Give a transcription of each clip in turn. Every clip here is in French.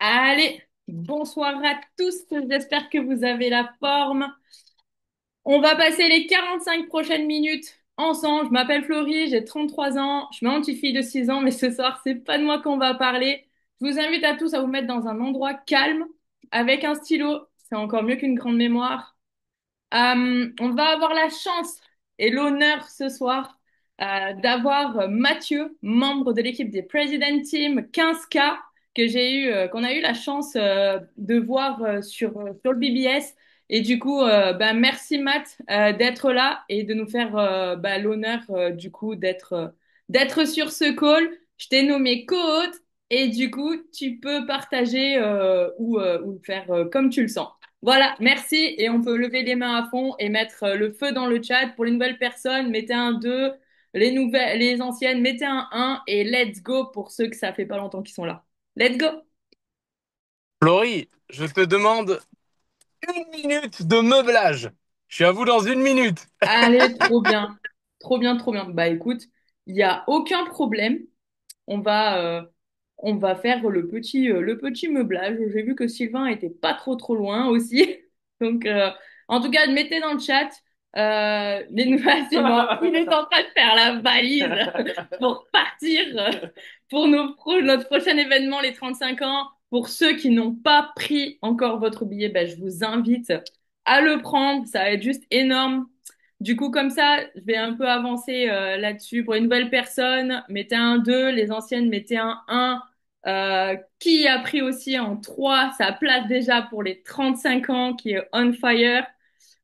Allez, bonsoir à tous, j'espère que vous avez la forme. On va passer les 45 prochaines minutes ensemble. Je m'appelle Florie, j'ai 33 ans, je suis ma petite fille de 6 ans, mais ce soir, c'est pas de moi qu'on va parler. Je vous invite à tous à vous mettre dans un endroit calme, avec un stylo, c'est encore mieux qu'une grande mémoire. On va avoir la chance et l'honneur ce soir d'avoir Mathieu, membre de l'équipe des President Team 15K, qu'on a eu la chance de voir sur le BBS. Et du coup, merci Matt d'être là et de nous faire l'honneur du coup d'être sur ce call. Je t'ai nommé co-hôte et du coup, tu peux partager ou faire comme tu le sens. Voilà, merci. Et on peut lever les mains à fond et mettre le feu dans le chat. Pour les nouvelles personnes, mettez un 2. Les anciennes, mettez un 1. Et let's go pour ceux que ça fait pas longtemps qu'ils sont là. Let's go. Laurie, je te demande 1 minute de meublage. Je suis à vous dans 1 minute. Allez, trop bien. Trop bien, trop bien. Bah écoute, il n'y a aucun problème. On va, euh, on va faire le petit meublage. J'ai vu que Sylvain était pas trop loin aussi. Donc, en tout cas, mettez dans le chat les nouvelles. C'est bon. Il est en train de faire la valise pour partir pour notre prochain événement, les 35 ans. Pour ceux qui n'ont pas pris encore votre billet, ben, je vous invite à le prendre. Ça va être juste énorme. Du coup, comme ça, je vais un peu avancer là-dessus. Pour les nouvelles personnes, mettez un 2, les anciennes, mettez un 1. Qui a pris aussi en 3 sa place déjà pour les 35 ans, qui est on fire,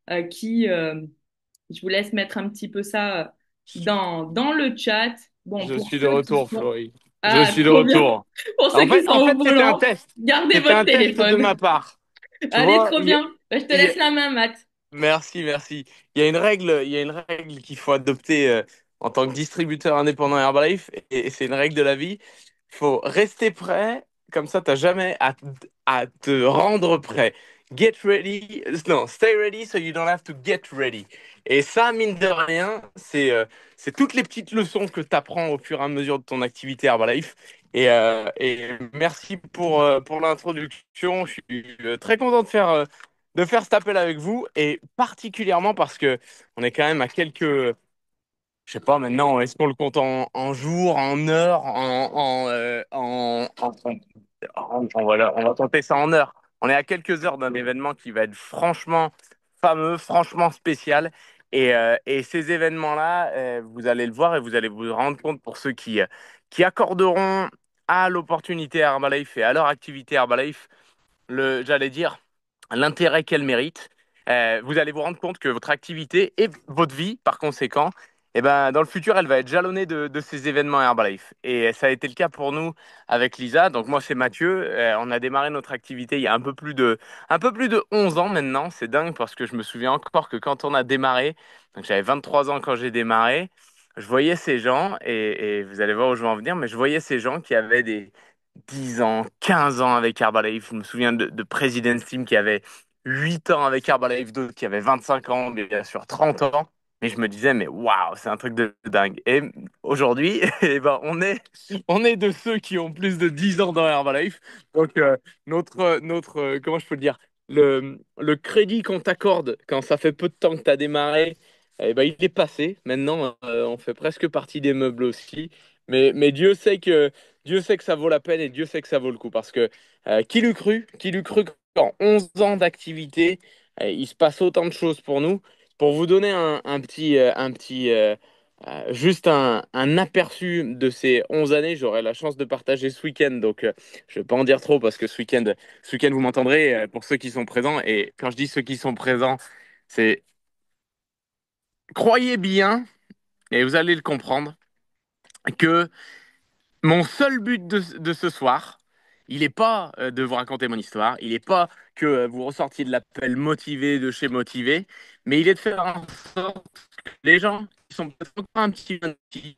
je vous laisse mettre un petit peu ça dans le chat. Bon, Je pour suis de ceux qui retour, sont... Florie. Je Ah, suis de trop bien. retour. Pour ceux En qui fait, sont en au fait, c'était un volant, test. gardez C'était votre un test de ma téléphone. part. Tu Allez, vois, trop bien. Ben, je te il y a- laisse la main, Matt. merci, merci. Il y a une règle qu'il faut adopter en tant que distributeur indépendant Herbalife, et c'est une règle de la vie. Il faut rester prêt, comme ça, t'as jamais à te rendre prêt. Get ready, non, stay ready so you don't have to get ready. Et ça, mine de rien, c'est toutes les petites leçons que tu apprends au fur et à mesure de ton activité Herbalife. Et merci pour l'introduction. Je suis très content de faire cet appel avec vous, et particulièrement parce que on est quand même à quelques, je sais pas maintenant, est-ce qu'on le compte en jours, en heures, voilà, on va tenter ça en heures. On est à quelques heures d'un événement qui va être franchement fameux, franchement spécial. Et ces événements-là, vous allez le voir et vous allez vous rendre compte, pour ceux qui accorderont à l'opportunité Herbalife et à leur activité Herbalife j'allais dire, l'intérêt qu'elle mérite. Vous allez vous rendre compte que votre activité et votre vie, par conséquent, dans le futur, elle va être jalonnée de ces événements Herbalife. Et ça a été le cas pour nous avec Lisa. Donc moi, c'est Mathieu. On a démarré notre activité il y a un peu plus de 11 ans maintenant. C'est dingue parce que je me souviens encore que quand on a démarré, donc j'avais 23 ans quand j'ai démarré, je voyais ces gens, et vous allez voir où je vais en venir, mais je voyais ces gens qui avaient des 10 ans, 15 ans avec Herbalife. Je me souviens de President's Team qui avait 8 ans avec Herbalife, d'autres qui avaient 25 ans, bien sûr 30 ans. Mais je me disais, mais waouh, c'est un truc de dingue. Et aujourd'hui, on est de ceux qui ont plus de 10 ans dans Herbalife. Donc, comment je peux le dire, le crédit qu'on t'accorde quand ça fait peu de temps que tu as démarré, il est passé. Maintenant, on fait presque partie des meubles aussi. Mais Dieu sait que ça vaut la peine, et Dieu sait que ça vaut le coup. Parce que qui l'eût cru qu'en 11 ans d'activité, il se passe autant de choses pour nous. Pour vous donner juste un aperçu de ces 11 années, j'aurai la chance de partager ce week-end. Donc, je ne vais pas en dire trop parce que ce week-end vous m'entendrez, pour ceux qui sont présents. Et quand je dis ceux qui sont présents, c'est, croyez bien, et vous allez le comprendre, que mon seul but de ce soir, il n'est pas de vous raconter mon histoire, il n'est pas que vous ressortiez de l'appel motivé de chez Motivé, mais il est de faire en sorte que les gens qui sont peut-être encore un petit peu petits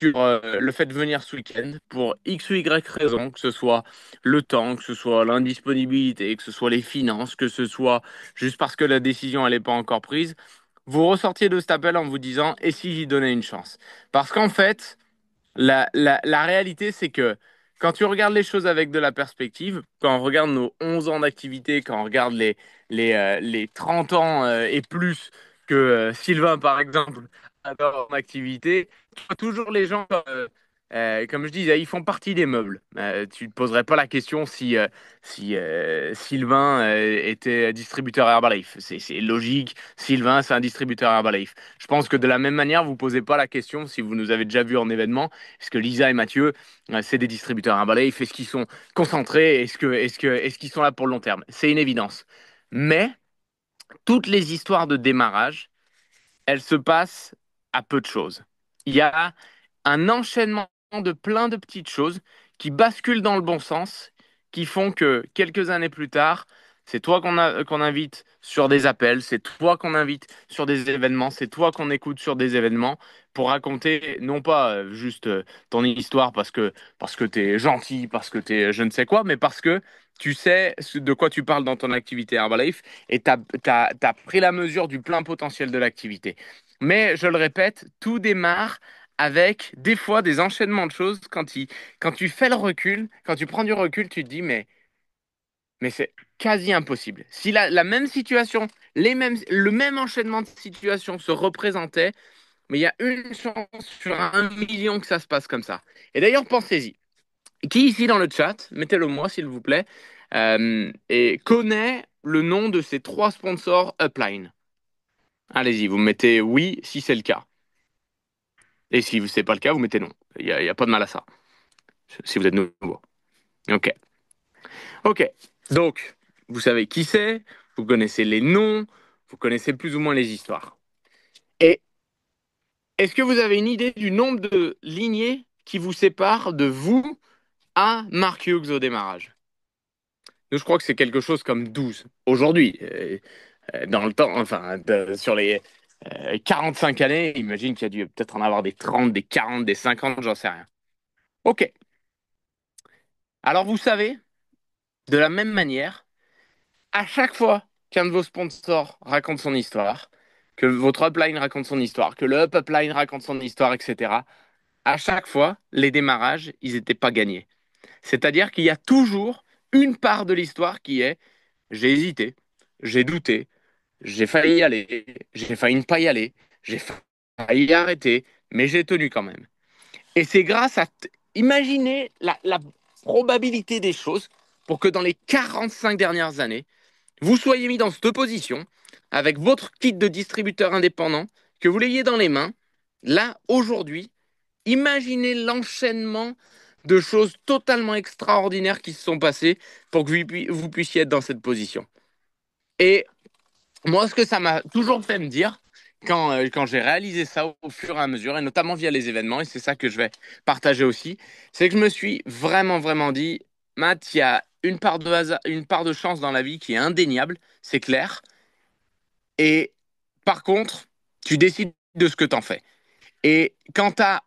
sur le fait de venir ce week-end pour X ou Y raison, que ce soit le temps, que ce soit l'indisponibilité, que ce soit les finances, que ce soit juste parce que la décision elle n'est pas encore prise, vous ressortiez de cet appel en vous disant: et si j'y donnais une chance? Parce qu'en fait, la réalité, c'est que quand tu regardes les choses avec de la perspective, quand on regarde nos 11 ans d'activité, quand on regarde les 30 ans et plus que Sylvain, par exemple, adore en activité, tu vois toujours les gens, comme je disais, ils font partie des meubles. Tu ne te poserais pas la question si Sylvain était distributeur Herbalife. C'est logique, Sylvain, c'est un distributeur Herbalife. Je pense que de la même manière, vous ne posez pas la question, si vous nous avez déjà vus en événement, est-ce que Lisa et Mathieu, c'est des distributeurs Herbalife? Est-ce qu'ils sont concentrés? Est-ce qu'ils sont là pour le long terme? C'est une évidence. Mais toutes les histoires de démarrage, elles se passent à peu de choses. Il y a un enchaînement de plein de petites choses qui basculent dans le bon sens, qui font que quelques années plus tard, c'est toi qu'on invite sur des appels, c'est toi qu'on invite sur des événements, c'est toi qu'on écoute sur des événements pour raconter non pas juste ton histoire parce que t'es gentil, parce que t'es je ne sais quoi, mais parce que tu sais de quoi tu parles dans ton activité Herbalife et t'as pris la mesure du plein potentiel de l'activité. Mais je le répète, tout démarre avec des fois des enchaînements de choses. Quand tu fais le recul, quand tu prends du recul, tu te dis, mais c'est quasi impossible. Si la même situation, le même enchaînement de situations se représentait, mais il y a une chance sur 1 million que ça se passe comme ça. Et d'ailleurs, pensez-y. Qui ici dans le chat, mettez-le moi s'il vous plaît, et connaît le nom de ces trois sponsors Upline? Allez-y, vous mettez oui si c'est le cas. Et si c'est pas le cas, vous mettez non. Il y a pas de mal à ça, si vous êtes nouveau. Ok. Ok. Donc, vous savez qui c'est, vous connaissez les noms, vous connaissez plus ou moins les histoires. Et est-ce que vous avez une idée du nombre de lignées qui vous séparent de vous à Mark Hughes au démarrage? Nous, je crois que c'est quelque chose comme 12 aujourd'hui. Dans le temps, enfin, sur les 45 années, imagine qu'il y a dû peut-être en avoir des 30, des 40, des 50, j'en sais rien. Ok. Alors, vous savez, de la même manière, à chaque fois qu'un de vos sponsors raconte son histoire, que votre upline raconte son histoire, que le upline raconte son histoire, etc., à chaque fois, les démarrages, ils n'étaient pas gagnés. C'est-à-dire qu'il y a toujours une part de l'histoire qui est j'ai hésité, j'ai douté, j'ai failli y aller, j'ai failli ne pas y aller, j'ai failli arrêter, mais j'ai tenu quand même. Et c'est grâce à... Imaginez la probabilité des choses pour que dans les 45 dernières années, vous soyez mis dans cette position avec votre kit de distributeur indépendant, que vous l'ayez dans les mains. Là, aujourd'hui, imaginez l'enchaînement de choses totalement extraordinaires qui se sont passées pour que vous puissiez être dans cette position. Et moi, ce que ça m'a toujours fait me dire, quand j'ai réalisé ça au fur et à mesure, et notamment via les événements, et c'est ça que je vais partager aussi, c'est que je me suis vraiment, vraiment dit, Matt, il y a une part de hasard, une part de chance dans la vie qui est indéniable, c'est clair. Et par contre, tu décides de ce que tu en fais. Et quand tu as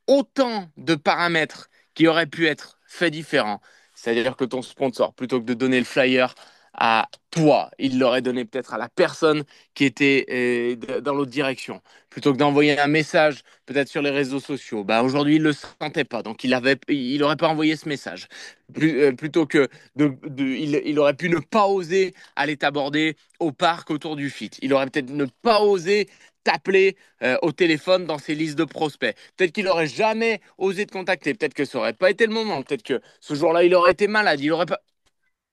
autant de paramètres qui auraient pu être faits différents. C'est-à-dire que ton sponsor, plutôt que de donner le flyer à toi, il l'aurait donné peut-être à la personne qui était dans l'autre direction. Plutôt que d'envoyer un message peut-être sur les réseaux sociaux, bah aujourd'hui il le sentait pas, donc il aurait pas envoyé ce message. Plutôt que il aurait pu ne pas oser aller t'aborder au parc autour du fit. Il aurait peut-être ne pas osé t'appeler au téléphone dans ses listes de prospects. Peut-être qu'il aurait jamais osé te contacter. Peut-être que ça aurait pas été le moment. Peut-être que ce jour-là, il aurait été malade. Il aurait pas.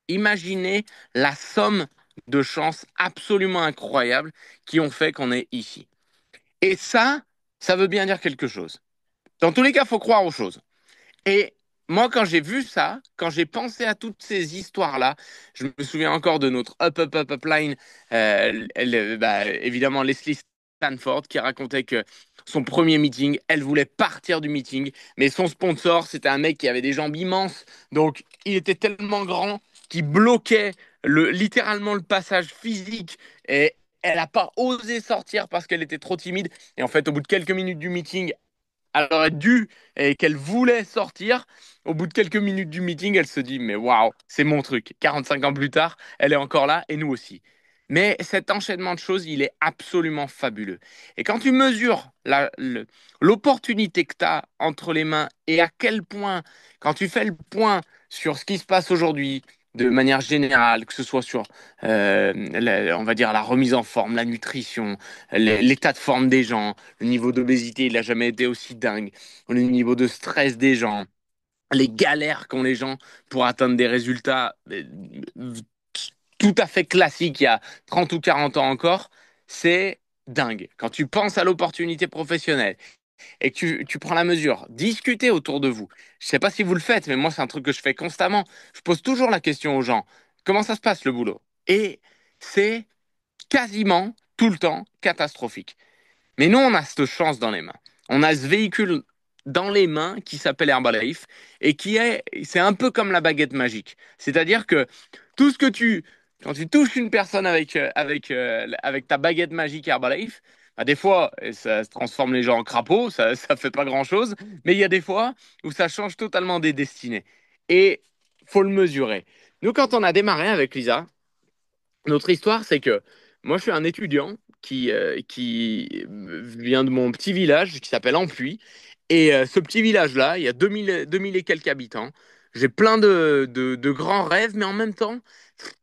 Imaginez la somme de chances absolument incroyables qui ont fait qu'on est ici. Et ça veut bien dire quelque chose. Dans tous les cas, il faut croire aux choses. Et moi, quand j'ai vu ça, quand j'ai pensé à toutes ces histoires-là, je me souviens encore de notre up line, évidemment Leslie Stanford, qui racontait que son premier meeting, elle voulait partir du meeting, mais son sponsor, c'était un mec qui avait des jambes immenses, donc il était tellement grand qu'il bloquait littéralement le passage physique et elle n'a pas osé sortir parce qu'elle était trop timide. Et en fait, au bout de quelques minutes du meeting, elle aurait dû et qu'elle voulait sortir. Au bout de quelques minutes du meeting, elle se dit, mais waouh, c'est mon truc. 45 ans plus tard, elle est encore là et nous aussi. Mais cet enchaînement de choses, il est absolument fabuleux. Et quand tu mesures l'opportunité que tu as entre les mains et à quel point, quand tu fais le point sur ce qui se passe aujourd'hui, de manière générale, que ce soit sur, on va dire, la remise en forme, la nutrition, l'état de forme des gens, le niveau d'obésité, il n'a jamais été aussi dingue, le niveau de stress des gens, les galères qu'ont les gens pour atteindre des résultats tout à fait classiques il y a 30 ou 40 ans encore, c'est dingue. Quand tu penses à l'opportunité professionnelle et que tu prends la mesure, discutez autour de vous. Je sais pas si vous le faites, mais moi, c'est un truc que je fais constamment. Je pose toujours la question aux gens, comment ça se passe le boulot? Et c'est quasiment tout le temps catastrophique. Mais nous, on a cette chance dans les mains. On a ce véhicule dans les mains qui s'appelle Herbalife et c'est un peu comme la baguette magique. C'est-à-dire que tout ce que quand tu touches une personne avec ta baguette magique Herbalife, bah, des fois, ça se transforme les gens en crapauds, ça fait pas grand-chose, mais il y a des fois où ça change totalement des destinées. Et faut le mesurer. Nous, quand on a démarré avec Lisa, notre histoire, c'est que moi, je suis un étudiant qui vient de mon petit village qui s'appelle Ampuis. Et ce petit village-là, il y a 2000 et quelques habitants. J'ai plein de grands rêves, mais en même temps,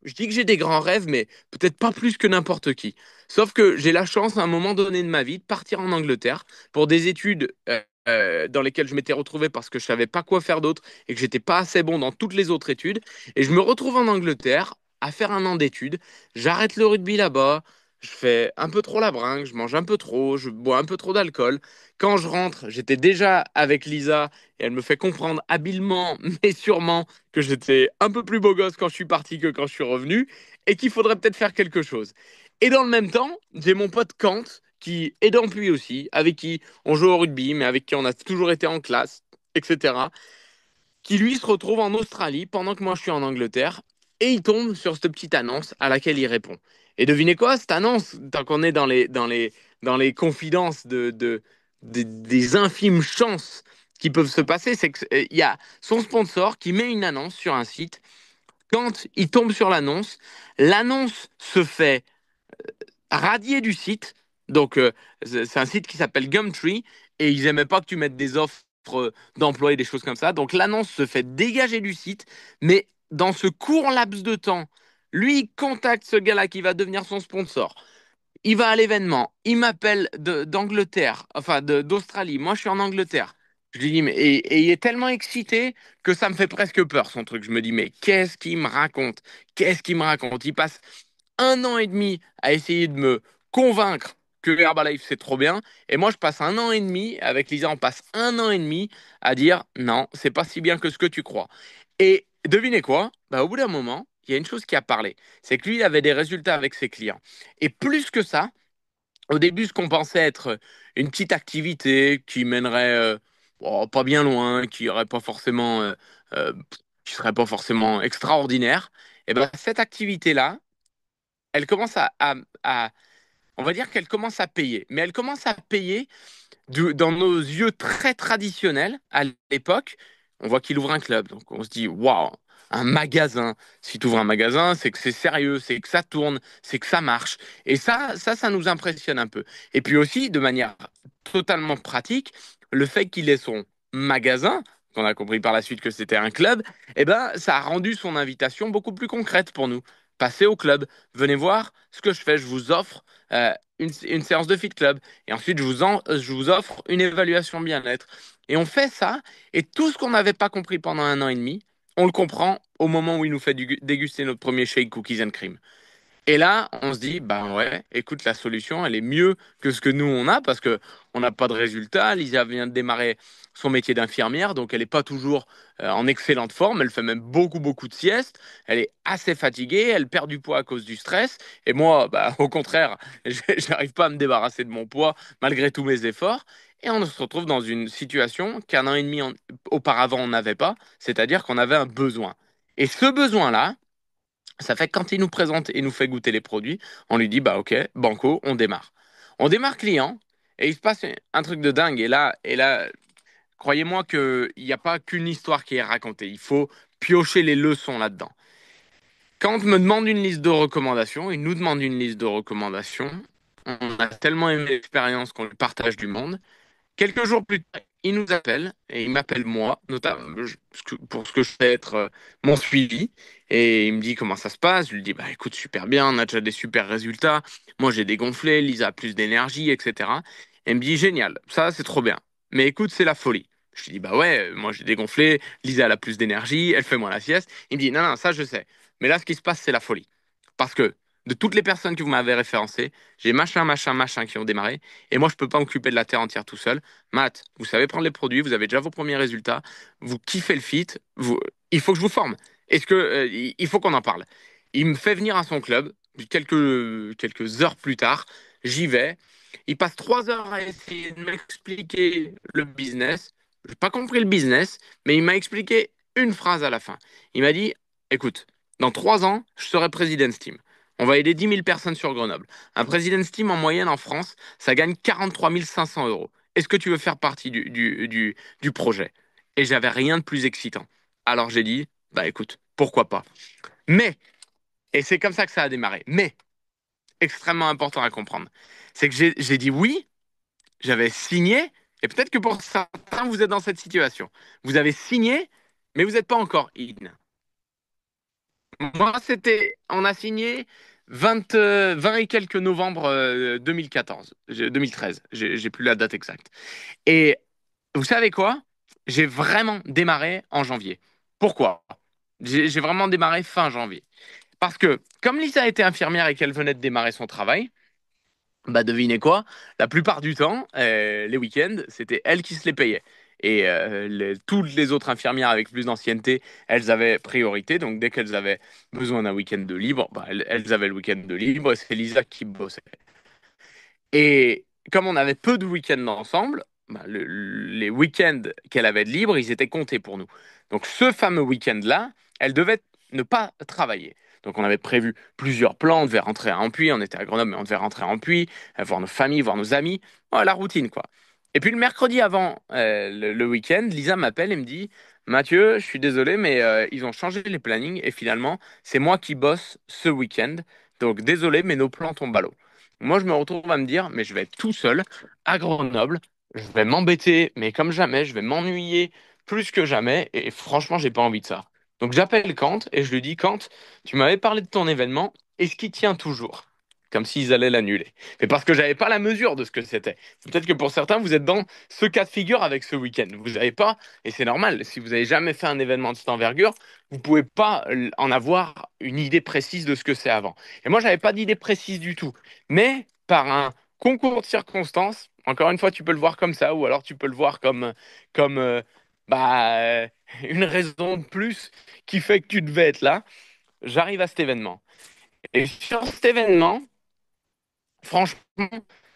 je dis que j'ai des grands rêves, mais peut-être pas plus que n'importe qui. Sauf que j'ai la chance, à un moment donné de ma vie, de partir en Angleterre pour des études dans lesquelles je m'étais retrouvé parce que je savais pas quoi faire d'autre et que j'étais pas assez bon dans toutes les autres études. Et je me retrouve en Angleterre à faire un an d'études. J'arrête le rugby là-bas. Je fais un peu trop la bringue, je mange un peu trop, je bois un peu trop d'alcool. Quand je rentre, j'étais déjà avec Lisa et elle me fait comprendre habilement, mais sûrement, que j'étais un peu plus beau gosse quand je suis parti que quand je suis revenu et qu'il faudrait peut-être faire quelque chose. Et dans le même temps, j'ai mon pote Kant qui est d'Ampuis aussi, avec qui on joue au rugby, mais avec qui on a toujours été en classe, etc. Qui lui se retrouve en Australie pendant que moi je suis en Angleterre et il tombe sur cette petite annonce à laquelle il répond. Et devinez quoi, cette annonce, tant qu'on est dans les confidences des infimes chances qui peuvent se passer, c'est qu'il y a son sponsor qui met une annonce sur un site. Quand il tombe sur l'annonce, l'annonce se fait radier du site. Donc, c'est un site qui s'appelle Gumtree et ils aimaient pas que tu mettes des offres d'emploi et des choses comme ça. Donc, l'annonce se fait dégager du site, mais dans ce court laps de temps, lui, il contacte ce gars-là qui va devenir son sponsor. Il va à l'événement, il m'appelle d'Angleterre, enfin d'Australie. Moi, je suis en Angleterre. Je lui dis, et il est tellement excité que ça me fait presque peur, son truc. Je me dis, mais qu'est-ce qu'il me raconte? Qu'est-ce qu'il me raconte? Il passe un an et demi à essayer de me convaincre que Herbalife c'est trop bien. Et moi, je passe un an et demi, avec Lisa, on passe un an et demi à dire non, c'est pas si bien que ce que tu crois. Et devinez quoi? Bah, au bout d'un moment, il y a une chose qui a parlé. C'est que lui, il avait des résultats avec ses clients. Et plus que ça, au début, ce qu'on pensait être une petite activité qui mènerait pas bien loin, euh, qui serait pas forcément extraordinaire, et ben cette activité-là, elle commence on va dire qu'elle commence à payer. Mais elle commence à payer dans nos yeux très traditionnels à l'époque. On voit qu'il ouvre un club. Donc on se dit, waouh, un magasin. Si tu ouvres un magasin, c'est que c'est sérieux, c'est que ça tourne, c'est que ça marche. Et ça nous impressionne un peu. Et puis aussi, de manière totalement pratique, le fait qu'il ait son magasin, qu'on a compris par la suite que c'était un club, eh ben, ça a rendu son invitation beaucoup plus concrète pour nous. Passez au club, venez voir ce que je fais, je vous offre une séance de Fit Club et ensuite je vous offre une évaluation bien-être. Et on fait ça et tout ce qu'on n'avait pas compris pendant un an et demi, on le comprend au moment où il nous fait déguster notre premier shake cookies and cream. Et là, on se dit, bah ouais, écoute, la solution, elle est mieux que ce que nous on a parce que on n'a pas de résultat. Lisa vient de démarrer son métier d'infirmière, donc elle n'est pas toujours en excellente forme. Elle fait même beaucoup de siestes. Elle est assez fatiguée. Elle perd du poids à cause du stress. Et moi, bah, au contraire, j'arrive pas à me débarrasser de mon poids malgré tous mes efforts. Et on se retrouve dans une situation qu'un an et demi auparavant on n'avait pas, c'est-à-dire qu'on avait un besoin. Et ce besoin-là, ça fait que quand il nous présente et nous fait goûter les produits, on lui dit bah ok, banco, on démarre. On démarre client et il se passe un truc de dingue. Et là, croyez-moi qu'il n'y a pas qu'une histoire qui est racontée. Il faut piocher les leçons là-dedans. Quand on me demande une liste de recommandations, il nous demande une liste de recommandations. On a tellement aimé l'expérience qu'on lui partage du monde. Quelques jours plus tard, il nous appelle et il m'appelle moi, notamment pour ce que je fais être mon suivi. Et il me dit comment ça se passe. Je lui dis, bah écoute, super bien, on a déjà des super résultats. Moi, j'ai dégonflé, Lisa a plus d'énergie, etc. Et il me dit, génial, ça, c'est trop bien. Mais écoute, c'est la folie. Je lui dis, bah ouais, moi j'ai dégonflé, Lisa elle a plus d'énergie, elle fait moins la sieste. Il me dit, non, non, ça je sais. Mais là, ce qui se passe, c'est la folie. Parce que de toutes les personnes que vous m'avez référencées, j'ai machin, machin, machin qui ont démarré. Et moi, je peux pas m'occuper de la terre entière tout seul. Matt, vous savez prendre les produits, vous avez déjà vos premiers résultats, vous kiffez le fit, il faut que je vous forme. Il faut qu'on en parle. Il me fait venir à son club, quelques heures plus tard, j'y vais. Il passe 3 heures à essayer de m'expliquer le business. Je n'ai pas compris le business, mais il m'a expliqué une phrase à la fin. Il m'a dit, écoute, dans 3 ans, je serai President's Team. On va aider 10 000 personnes sur Grenoble. Un President's Team en moyenne en France, ça gagne 43 500 euros. Est-ce que tu veux faire partie du projet? Et j'avais rien de plus excitant. Alors j'ai dit, bah écoute, pourquoi pas. Mais, et c'est comme ça que ça a démarré, mais, extrêmement important à comprendre, c'est que j'ai dit oui, j'avais signé, et peut-être que pour certains, vous êtes dans cette situation. Vous avez signé, mais vous n'êtes pas encore in. Moi, on a signé 20 et quelques novembre 2014, 2013, j'ai plus la date exacte. Et vous savez quoi? J'ai vraiment démarré en janvier. Pourquoi? J'ai vraiment démarré fin janvier. Parce que comme Lisa était infirmière et qu'elle venait de démarrer son travail, bah devinez quoi? La plupart du temps, les week-ends, c'était elle qui se les payait. Et toutes les autres infirmières avec plus d'ancienneté, elles avaient priorité. Donc dès qu'elles avaient besoin d'un week-end de libre, bah, elles avaient le week-end de libre et c'est Lisa qui bossait. Et comme on avait peu de week-ends ensemble, bah, les week-ends qu'elle avait de libre, ils étaient comptés pour nous. Donc ce fameux week-end-là, elle devait ne pas travailler. Donc on avait prévu plusieurs plans, on devait rentrer à Ampuis, on était à Grenoble, mais on devait rentrer à Ampuis, voir nos familles, voir nos amis, voilà, la routine quoi. Et puis le mercredi avant le week-end, Lisa m'appelle et me dit, Mathieu, je suis désolé, mais ils ont changé les plannings et finalement, c'est moi qui bosse ce week-end. Donc désolé, mais nos plans tombent à l'eau. Moi, je me retrouve à me dire, mais je vais être tout seul à Grenoble, je vais m'embêter, mais comme jamais, je vais m'ennuyer plus que jamais, et franchement, j'ai pas envie de ça. Donc j'appelle Kant et je lui dis, Kant, tu m'avais parlé de ton événement, est-ce qu'il tient toujours? Comme s'ils allaient l'annuler. Mais parce que j'avais pas la mesure de ce que c'était. Peut-être que pour certains, vous êtes dans ce cas de figure avec ce week-end. Vous n'avez pas, et c'est normal, si vous avez jamais fait un événement de cette envergure, vous pouvez pas en avoir une idée précise de ce que c'est avant. Et moi, j'avais pas d'idée précise du tout. Mais par un concours de circonstances, encore une fois, tu peux le voir comme ça, ou alors tu peux le voir comme bah, une raison de plus qui fait que tu devais être là. J'arrive à cet événement. Et sur cet événement, franchement,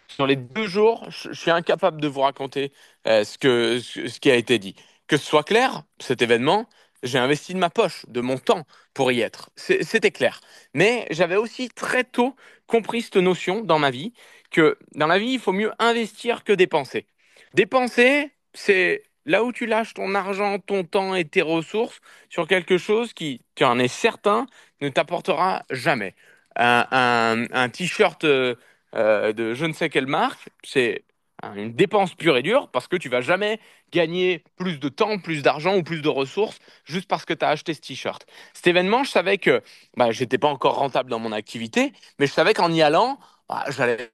sur les 2 jours, je suis incapable de vous raconter ce qui a été dit. Que ce soit clair, cet événement, j'ai investi de ma poche, de mon temps pour y être. C'était clair. Mais j'avais aussi très tôt compris cette notion dans ma vie, que dans la vie, il faut mieux investir que dépenser. Dépenser, c'est là où tu lâches ton argent, ton temps et tes ressources sur quelque chose qui, tu en es certain, ne t'apportera jamais. Un t-shirt de je ne sais quelle marque, c'est une dépense pure et dure parce que tu vas jamais gagner plus de temps, plus d'argent ou plus de ressources juste parce que tu as acheté ce t-shirt. Cet événement, je savais que bah, j'étais pas encore rentable dans mon activité, mais je savais qu'en y allant, bah, j'allais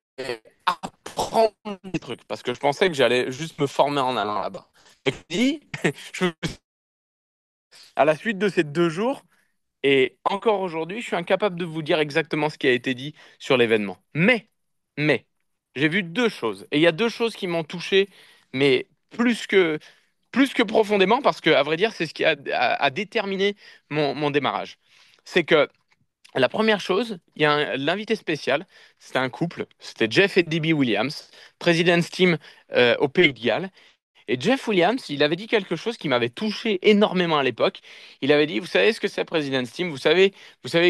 apprendre des trucs parce que je pensais que j'allais juste me former en allant là-bas. Et puis, je- à la suite de ces 2 jours, et encore aujourd'hui, je suis incapable de vous dire exactement ce qui a été dit sur l'événement. Mais, j'ai vu 2 choses. Et il y a 2 choses qui m'ont touché, mais plus que profondément, parce que, à vrai dire, c'est ce qui a déterminé mon démarrage. C'est que la première chose, il y a l'invité spécial, c'était un couple, c'était Jeff et Debbie Williams, President's Team au Pays de Galles. Et Jeff Williams, il avait dit quelque chose qui m'avait touché énormément à l'époque. Il avait dit, vous savez ce que c'est President's Team? Vous savez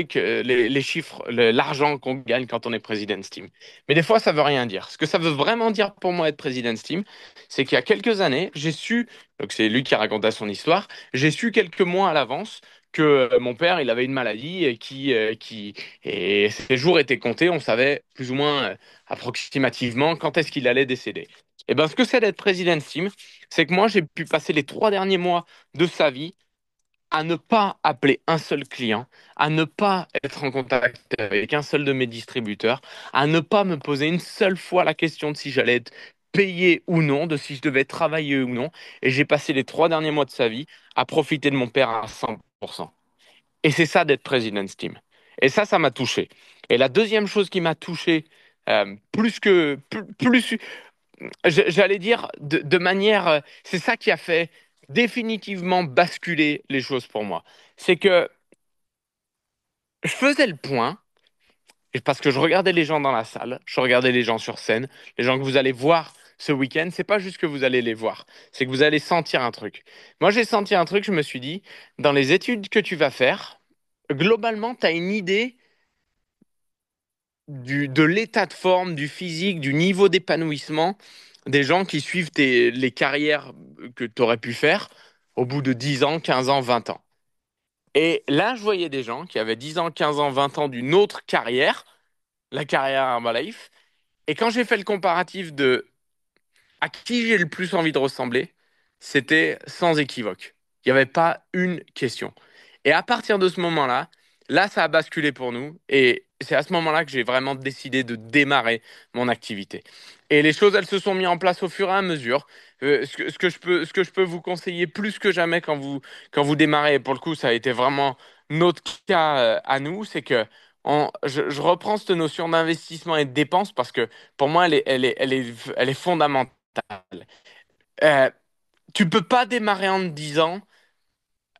que les chiffres, l'argent qu'on gagne quand on est President's Team. Mais des fois, ça veut rien dire. Ce que ça veut vraiment dire pour moi être President's Team, c'est qu'il y a quelques années, j'ai su, donc c'est lui qui raconta son histoire, j'ai su quelques mois à l'avance que mon père, il avait une maladie et ses jours étaient comptés. On savait plus ou moins approximativement quand est-ce qu'il allait décéder. Et ben, ce que c'est d'être président Steam, c'est que moi, j'ai pu passer les 3 derniers mois de sa vie à ne pas appeler un seul client, à ne pas être en contact avec un seul de mes distributeurs, à ne pas me poser une seule fois la question de si j'allais être payé ou non, de si je devais travailler ou non. Et j'ai passé les 3 derniers mois de sa vie à profiter de mon père à 100%. Et c'est ça d'être président Steam. Et ça m'a touché. Et la deuxième chose qui m'a touché, plus, j'allais dire de manière, c'est ça qui a fait définitivement basculer les choses pour moi. C'est que je faisais le point, et parce que je regardais les gens dans la salle, je regardais les gens sur scène, les gens que vous allez voir ce week-end, c'est pas juste que vous allez les voir, c'est que vous allez sentir un truc. Moi, j'ai senti un truc, je me suis dit, dans les études que tu vas faire, globalement, tu as une idée de l'état de forme, du physique, du niveau d'épanouissement des gens qui suivent les carrières que tu aurais pu faire au bout de 10 ans, 15 ans, 20 ans. Et là, je voyais des gens qui avaient 10 ans, 15 ans, 20 ans d'une autre carrière, la carrière Herbalife. Et quand j'ai fait le comparatif de à qui j'ai le plus envie de ressembler, c'était sans équivoque. Il n'y avait pas une question. Et à partir de ce moment-là, là, ça a basculé pour nous. Et c'est à ce moment-là que j'ai vraiment décidé de démarrer mon activité. Et les choses, elles se sont mises en place au fur et à mesure. Ce que je peux vous conseiller plus que jamais quand vous démarrez, et pour le coup, ça a été vraiment notre cas à nous, c'est que je reprends cette notion d'investissement et de dépense parce que pour moi, elle est fondamentale. Euh, Tu peux pas démarrer en te disant,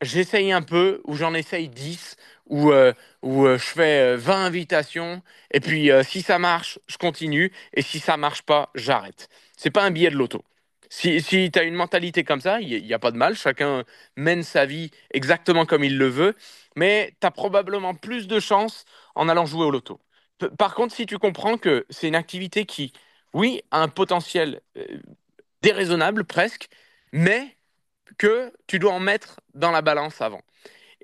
j'essaye un peu, ou j'en essaye 10 ou je fais 20 invitations, et puis si ça marche, je continue, et si ça marche pas, j'arrête. C'est pas un billet de loto. Si tu as une mentalité comme ça, il n'y a pas de mal, chacun mène sa vie exactement comme il le veut, mais tu as probablement plus de chances en allant jouer au loto. Par contre, si tu comprends que c'est une activité qui, oui, a un potentiel déraisonnable presque, mais que tu dois en mettre dans la balance avant.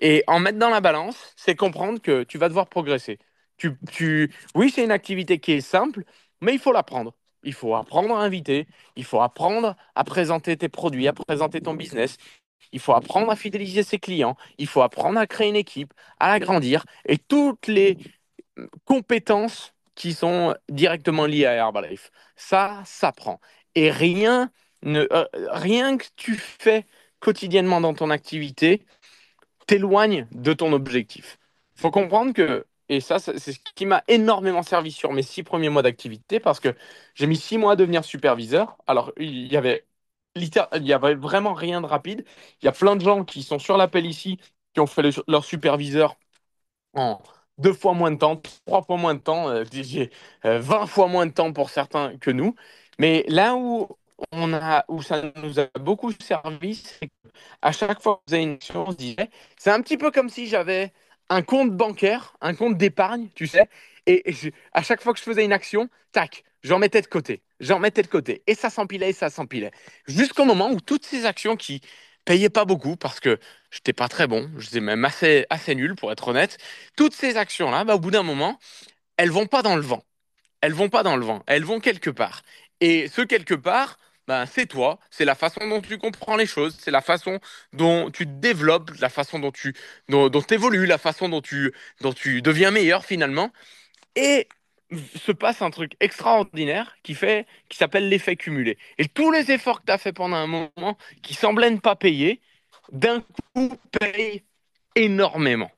Et en mettre dans la balance, c'est comprendre que tu vas devoir progresser. Oui, c'est une activité qui est simple, mais il faut l'apprendre. Il faut apprendre à inviter, il faut apprendre à présenter tes produits, à présenter ton business, il faut apprendre à fidéliser ses clients, il faut apprendre à créer une équipe, à l'agrandir, et toutes les compétences qui sont directement liées à Herbalife. Ça s'apprend. Et rien que tu fais quotidiennement dans ton activité t'éloigne de ton objectif. Il faut comprendre que, et ça, c'est ce qui m'a énormément servi sur mes 6 premiers mois d'activité, parce que j'ai mis 6 mois à devenir superviseur. Alors, il y avait vraiment rien de rapide. Il y a plein de gens qui sont sur l'appel ici, qui ont fait leur superviseur en 2 fois moins de temps, 3 fois moins de temps, 20 fois moins de temps pour certains que nous. Mais là où ça nous a beaucoup servi, c'est à chaque fois que vous avez une action, on se disait, c'est un petit peu comme si j'avais un compte bancaire, un compte d'épargne, tu sais, à chaque fois que je faisais une action, tac, j'en mettais de côté, j'en mettais de côté, et ça s'empilait, jusqu'au moment où toutes ces actions qui payaient pas beaucoup, parce que j'étais pas très bon, j'étais même assez nul pour être honnête, toutes ces actions-là, bah, au bout d'un moment, elles vont pas dans le vent. Elles vont pas dans le vent, elles vont quelque part. Et ce quelque part, ben, c'est toi, c'est la façon dont tu comprends les choses, c'est la façon dont tu te développes, la façon dont évolues, la façon dont tu deviens meilleur finalement. Et se passe un truc extraordinaire qui s'appelle l'effet cumulé. Et tous les efforts que tu as fait pendant un moment qui semblaient ne pas payer, d'un coup payent énormément.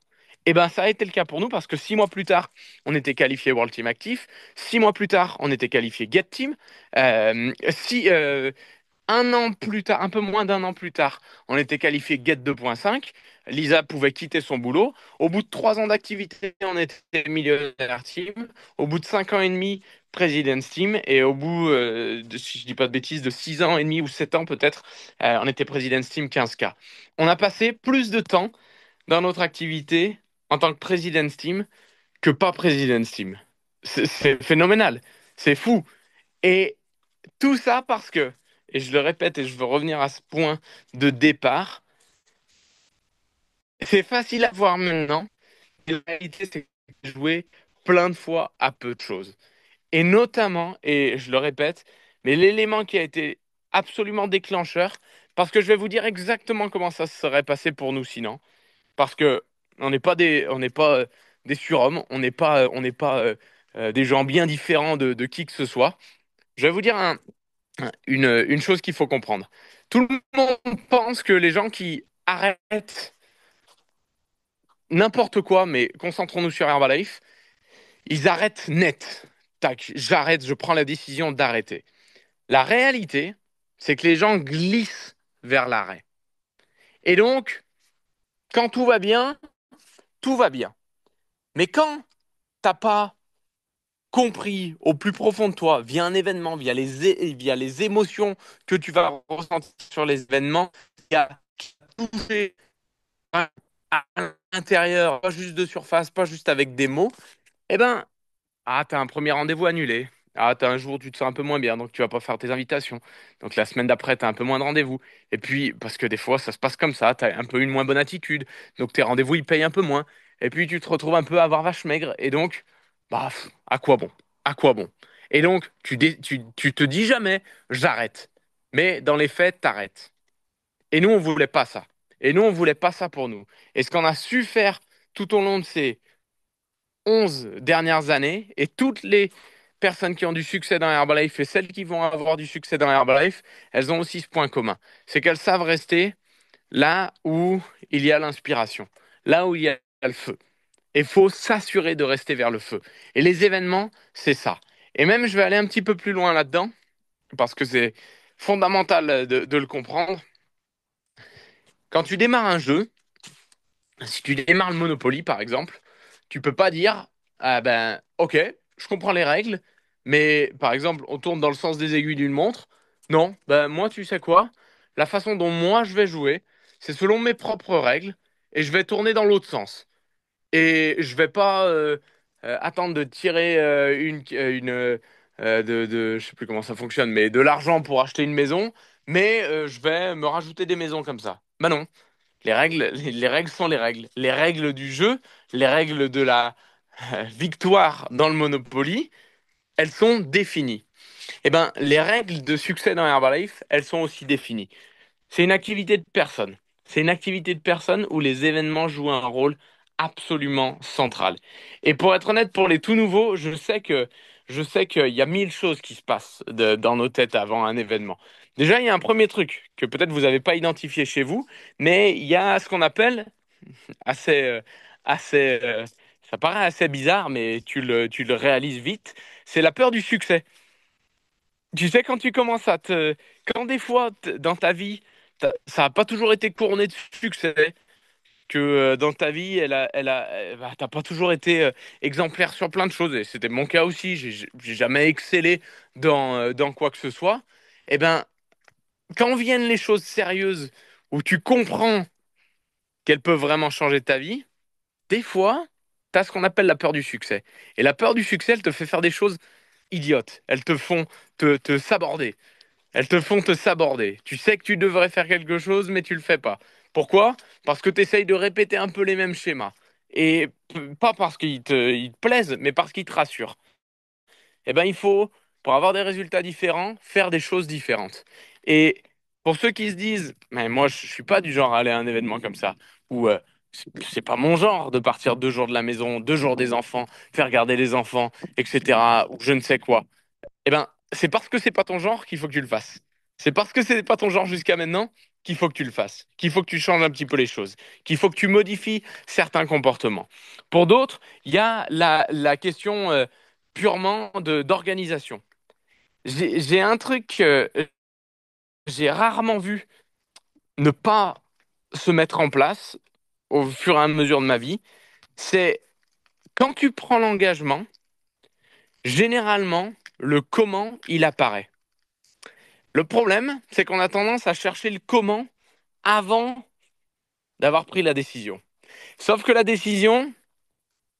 Et ben ça a été le cas pour nous parce que 6 mois plus tard, on était qualifié World Team Actif. 6 mois plus tard, on était qualifié Get Team. Un an plus tard, un peu moins d'un an plus tard, on était qualifié Get 2.5. Lisa pouvait quitter son boulot. Au bout de 3 ans d'activité, on était millionnaire team. Au bout de 5 ans et demi, President's Team. Et au bout, si je dis pas de bêtises, de 6 ans et demi ou 7 ans peut-être, on était President's Team 15K. On a passé plus de temps dans notre activité en tant que President's Team que pas President's Team. C'est phénoménal. C'est fou. Et tout ça parce que, et je le répète et je veux revenir à ce point de départ, C'est facile à voir maintenant, mais la réalité, c'est que j'ai joué plein de fois à peu de choses. Et notamment, et je le répète, mais l'élément qui a été absolument déclencheur, parce que je vais vous dire exactement comment ça se serait passé pour nous sinon, parce que on n'est pas des surhommes, on n'est pas des gens bien différents de qui que ce soit. Je vais vous dire une chose qu'il faut comprendre. Tout le monde pense que les gens qui arrêtent n'importe quoi, mais concentrons-nous sur Herbalife, ils arrêtent net. Tac, j'arrête, je prends la décision d'arrêter. La réalité, c'est que les gens glissent vers l'arrêt. Et donc, quand tout va bien, tout va bien. Mais quand t'as pas compris au plus profond de toi, via un événement, via les émotions que tu vas ressentir sur les événements, qui a touché à l'intérieur, pas juste de surface, pas juste avec des mots, eh ben, t'as un premier rendez-vous annulé. T'as un jour où tu te sens un peu moins bien, donc tu vas pas faire tes invitations. Donc la semaine d'après, t'as un peu moins de rendez-vous. Et puis, parce que des fois, ça se passe comme ça, t'as un peu une moins bonne attitude. Donc tes rendez-vous, ils payent un peu moins. Et puis tu te retrouves un peu à avoir vache maigre. Et donc, bah, à quoi bon? À quoi bon? Et donc, tu te dis jamais, j'arrête. Mais dans les faits, t'arrêtes. Et nous, on voulait pas ça. Et nous, on voulait pas ça pour nous. Et ce qu'on a su faire tout au long de ces 11 dernières années, et toutes les personnes qui ont du succès dans Herbalife et celles qui vont avoir du succès dans Herbalife, elles ont aussi ce point commun. C'est qu'elles savent rester là où il y a l'inspiration, là où il y a le feu. Et il faut s'assurer de rester vers le feu. Et les événements, c'est ça. Et même, je vais aller un petit peu plus loin là-dedans, parce que c'est fondamental de le comprendre. Quand tu démarres un jeu, si tu démarres le Monopoly, par exemple, tu peux pas dire, ah ben, ok, je comprends les règles, mais par exemple, on tourne dans le sens des aiguilles d'une montre. Non, ben moi, tu sais quoi? La façon dont moi je vais jouer, c'est selon mes propres règles, et je vais tourner dans l'autre sens. Et je vais pas attendre de tirer je sais plus comment ça fonctionne, mais de l'argent pour acheter une maison, mais je vais me rajouter des maisons comme ça. Bah non. Les règles sont les règles. Les règles du jeu, les règles de la victoire dans le Monopoly, elles sont définies. Eh ben, les règles de succès dans Herbalife, elles sont aussi définies. C'est une activité de personne. C'est une activité de personne où les événements jouent un rôle absolument central. Et pour être honnête, pour les tout nouveaux, je sais qu'il y a mille choses qui se passent dans nos têtes avant un événement. Déjà, il y a un premier truc que peut-être vous n'avez pas identifié chez vous, mais il y a ce qu'on appelle assez, assez, ça paraît assez bizarre, mais tu le réalises vite. C'est la peur du succès. Tu sais, quand tu commences quand des fois dans ta vie, ça n'a pas toujours été couronné de succès, que dans ta vie, t'as pas toujours été exemplaire sur plein de choses, et c'était mon cas aussi, j'ai jamais excellé dans quoi que ce soit. Eh ben, quand viennent les choses sérieuses où tu comprends qu'elles peuvent vraiment changer ta vie, des fois, tu as ce qu'on appelle la peur du succès. Et la peur du succès, elle te fait faire des choses idiotes. Elles te font te saborder. Elles te font te saborder. Tu sais que tu devrais faire quelque chose, mais tu le fais pas. Pourquoi? Parce que tu essayes de répéter un peu les mêmes schémas. Et pas parce ils te plaisent, mais parce qu'ils te rassurent. Eh ben, il faut, pour avoir des résultats différents, faire des choses différentes. Et pour ceux qui se disent, mais moi, je suis pas du genre à aller à un événement comme ça, ou c'est pas mon genre de partir 2 jours de la maison, 2 jours des enfants, faire garder les enfants, etc., ou je ne sais quoi. Eh ben, c'est parce que c'est pas ton genre qu'il faut que tu le fasses. C'est parce que c'est pas ton genre jusqu'à maintenant qu'il faut que tu le fasses, qu'il faut que tu changes un petit peu les choses, qu'il faut que tu modifies certains comportements. Pour d'autres, il y a la question purement d'organisation. J'ai un truc que j'ai rarement vu ne pas se mettre en place au fur et à mesure de ma vie, c'est quand tu prends l'engagement, généralement, le comment, il apparaît. Le problème, c'est qu'on a tendance à chercher le comment avant d'avoir pris la décision. Sauf que la décision,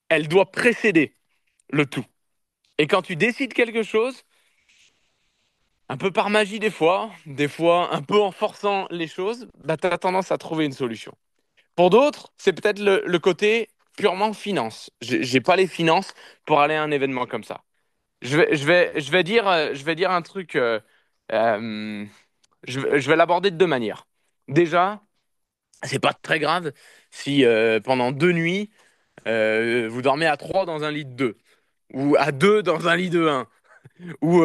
elle doit précéder le tout. Et quand tu décides quelque chose, un peu par magie des fois un peu en forçant les choses, bah, tu as tendance à trouver une solution. Pour d'autres, c'est peut-être le côté purement finance. J'ai pas les finances pour aller à un événement comme ça. Je vais dire un truc. Euh, je vais l'aborder de deux manières. Déjà, c'est pas très grave si pendant 2 nuits, vous dormez à trois dans un lit de deux, ou à deux dans un lit de un, ou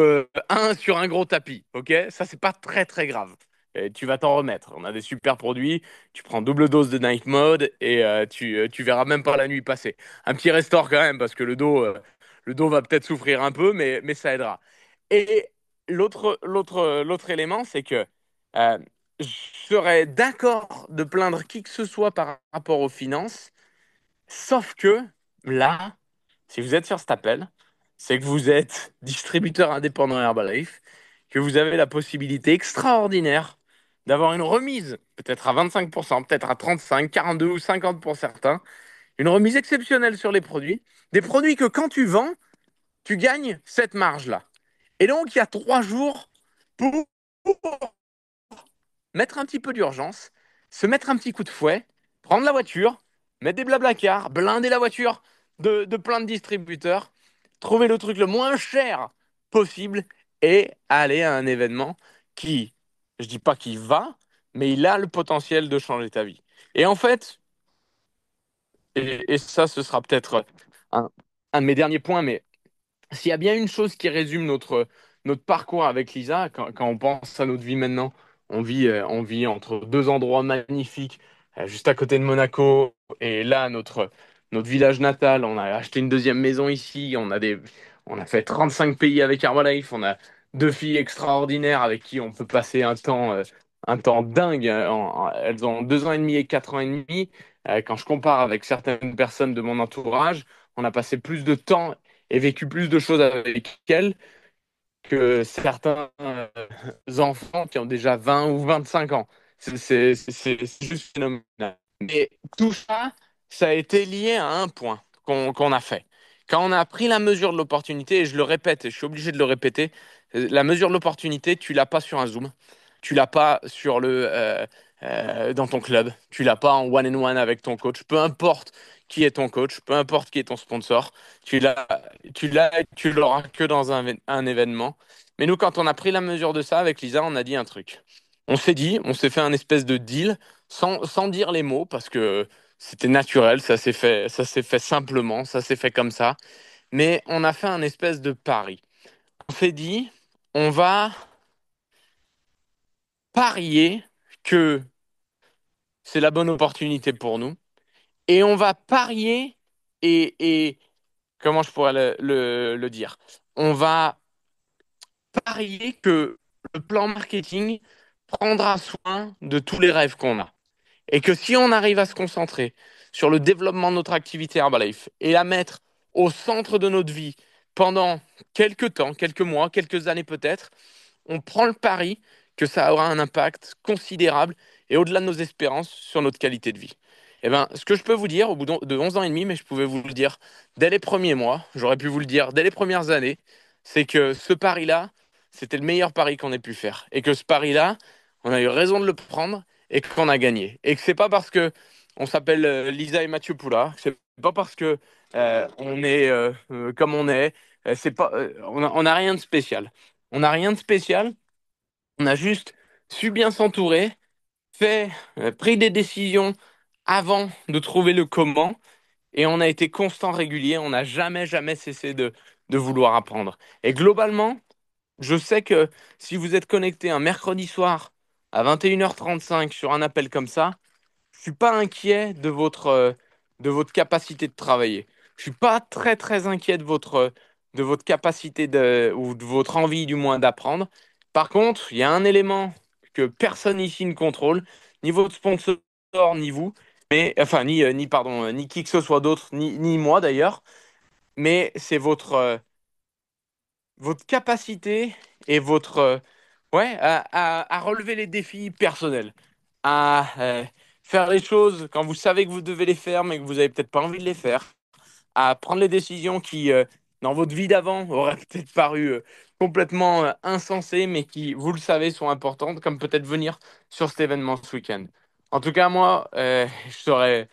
un sur un gros tapis. Ok? Ça, c'est pas très très grave. Et tu vas t'en remettre. On a des super produits. Tu prends double dose de night mode et tu verras même pas la nuit passer. Un petit restore quand même parce que le dos va peut-être souffrir un peu, mais ça aidera. Et l'autre élément, c'est que euh, je serais d'accord de plaindre qui que ce soit par rapport aux finances. Sauf que là, si vous êtes sur cet appel, c'est que vous êtes distributeur indépendant Herbalife, que vous avez la possibilité extraordinaire d'avoir une remise, peut-être à 25%, peut-être à 35, 42 ou 50 pour certains, une remise exceptionnelle sur les produits, des produits que quand tu vends, tu gagnes cette marge-là. Et donc, il y a 3 jours pour mettre un petit peu d'urgence, se mettre un petit coup de fouet, prendre la voiture, mettre des blablacars, blinder la voiture de plein de distributeurs, trouver le truc le moins cher possible et aller à un événement qui, je dis pas qu'il va, mais il a le potentiel de changer ta vie. Et en fait, et ça, ce sera peut-être un, un de mes derniers points, mais s'il y a bien une chose qui résume notre parcours avec Lisa, quand on pense à notre vie maintenant, on vit entre deux endroits magnifiques, juste à côté de Monaco, et là, notre village natal, on a acheté une deuxième maison ici, on a fait 35 pays avec Herbalife, on a deux filles extraordinaires avec qui on peut passer un temps dingue. Elles ont 2 ans et demi et 4 ans et demi. Quand je compare avec certaines personnes de mon entourage, on a passé plus de temps et vécu plus de choses avec elle que certains enfants qui ont déjà 20 ou 25 ans. C'est juste phénoménal. Et tout ça, ça a été lié à un point qu'on a fait. Quand on a pris la mesure de l'opportunité, et je le répète, et je suis obligé de le répéter, la mesure de l'opportunité, tu l'as pas sur un Zoom, tu l'as pas dans ton club, tu l'as pas en one-on-one avec ton coach, peu importe qui est ton coach, peu importe qui est ton sponsor, tu l'as, tu l'auras que dans un événement. Mais nous, quand on a pris la mesure de ça avec Lisa, on a dit un truc. On s'est fait un espèce de deal sans dire les mots parce que c'était naturel, ça s'est fait simplement, ça s'est fait comme ça. Mais on a fait un espèce de pari. On s'est dit, on va parier que c'est la bonne opportunité pour nous et on va parier et comment je pourrais le dire? On va parier que le plan marketing prendra soin de tous les rêves qu'on a. Et que si on arrive à se concentrer sur le développement de notre activité Herbalife et la mettre au centre de notre vie pendant quelques temps, quelques mois, quelques années peut-être, on prend le pari que ça aura un impact considérable et au-delà de nos espérances sur notre qualité de vie. Eh ben, ce que je peux vous dire au bout de 11 ans et demi, mais je pouvais vous le dire dès les premiers mois, j'aurais pu vous le dire dès les premières années, c'est que ce pari-là, c'était le meilleur pari qu'on ait pu faire. Et que ce pari-là, on a eu raison de le prendre et qu'on a gagné. Et que c'est pas parce que on s'appelle Lisa et Mathieu Poula, c'est pas parce que on est comme on est, c'est pas, on a rien de spécial. On n'a rien de spécial, on a juste su bien s'entourer, pris des décisions avant de trouver le comment, et on a été constant, régulier, on n'a jamais cessé de vouloir apprendre. Et globalement, je sais que si vous êtes connecté un mercredi soir à 21h35 sur un appel comme ça, je suis pas inquiet de votre capacité de travailler. Je suis pas très inquiet de votre capacité ou de votre envie du moins d'apprendre. Par contre, il y a un élément que personne ici ne contrôle, ni votre sponsor, ni vous, mais enfin ni qui que ce soit d'autre, ni moi d'ailleurs, mais c'est votre capacité et à relever les défis personnels, à faire les choses quand vous savez que vous devez les faire, mais que vous avez peut-être pas envie de les faire, à prendre les décisions qui, dans votre vie d'avant, auraient peut-être paru complètement insensées, mais qui, vous le savez, sont importantes, comme peut-être venir sur cet événement ce week-end. En tout cas, moi, je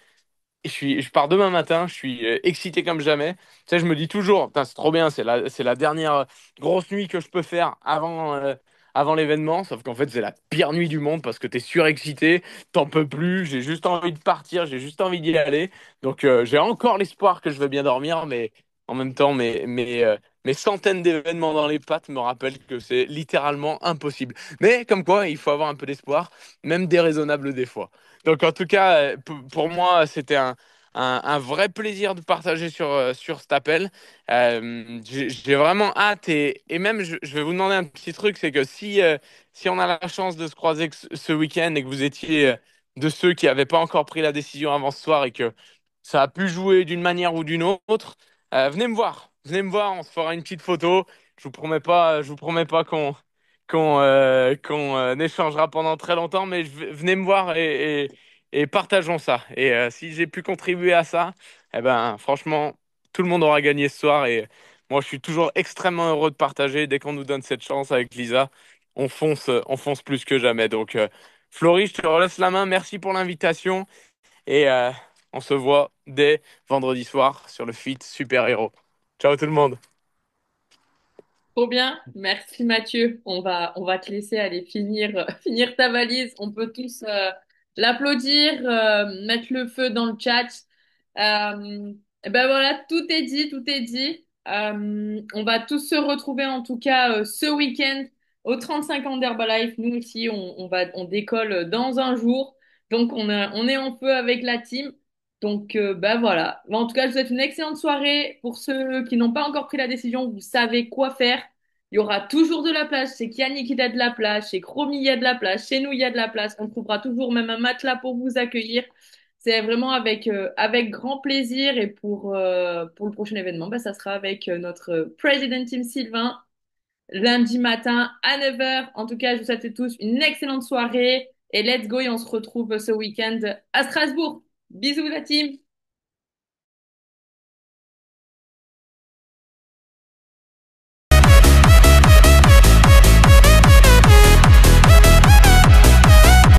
pars demain matin, je suis excité comme jamais. Tu sais, je me dis toujours, putain, c'est trop bien, c'est la dernière grosse nuit que je peux faire avant l'événement. Sauf qu'en fait, c'est la pire nuit du monde parce que t'es surexcité, t'en peux plus, j'ai juste envie de partir, j'ai juste envie d'y aller. Donc, j'ai encore l'espoir que je vais bien dormir, mais en même temps, mes centaines d'événements dans les pattes me rappellent que c'est littéralement impossible. Mais comme quoi, il faut avoir un peu d'espoir, même déraisonnable des fois. Donc, en tout cas, pour moi, c'était un vrai plaisir de partager sur cet appel. J'ai vraiment hâte et même je vais vous demander un petit truc, c'est que si on a la chance de se croiser ce week-end et que vous étiez de ceux qui n'avaient pas encore pris la décision avant ce soir et que ça a pu jouer d'une manière ou d'une autre, venez me voir. Venez me voir, on se fera une petite photo. Je vous promets pas qu'on échangera pendant très longtemps, mais venez me voir et partageons ça. Et si j'ai pu contribuer à ça, eh ben, franchement, tout le monde aura gagné ce soir. Et moi, je suis toujours extrêmement heureux de partager. Dès qu'on nous donne cette chance avec Lisa, on fonce plus que jamais. Donc, Florie, je te relaisse la main. Merci pour l'invitation. Et on se voit dès vendredi soir sur le feat Super Héros. Ciao tout le monde. Trop bien, merci Mathieu. On va te laisser aller finir, finir ta valise. On peut tous l'applaudir, mettre le feu dans le chat. Et ben voilà, tout est dit, tout est dit. On va tous se retrouver en tout cas ce week-end au 35 ans d'Herbalife. Nous aussi, on décolle dans un jour. Donc on est en feu avec la team. Donc, bah voilà. Bon, en tout cas, je vous souhaite une excellente soirée. Pour ceux qui n'ont pas encore pris la décision, vous savez quoi faire. Il y aura toujours de la place. Chez Kiani il y a de la place. Chez Chromie, il y a de la place. Chez nous, il y a de la place. On trouvera toujours même un matelas pour vous accueillir. C'est vraiment avec grand plaisir. Et pour le prochain événement, bah, ça sera avec notre President Team Sylvain, lundi matin à 9h. En tout cas, je vous souhaite à tous une excellente soirée. Et let's go. Et on se retrouve ce week-end à Strasbourg. Bisous, la team!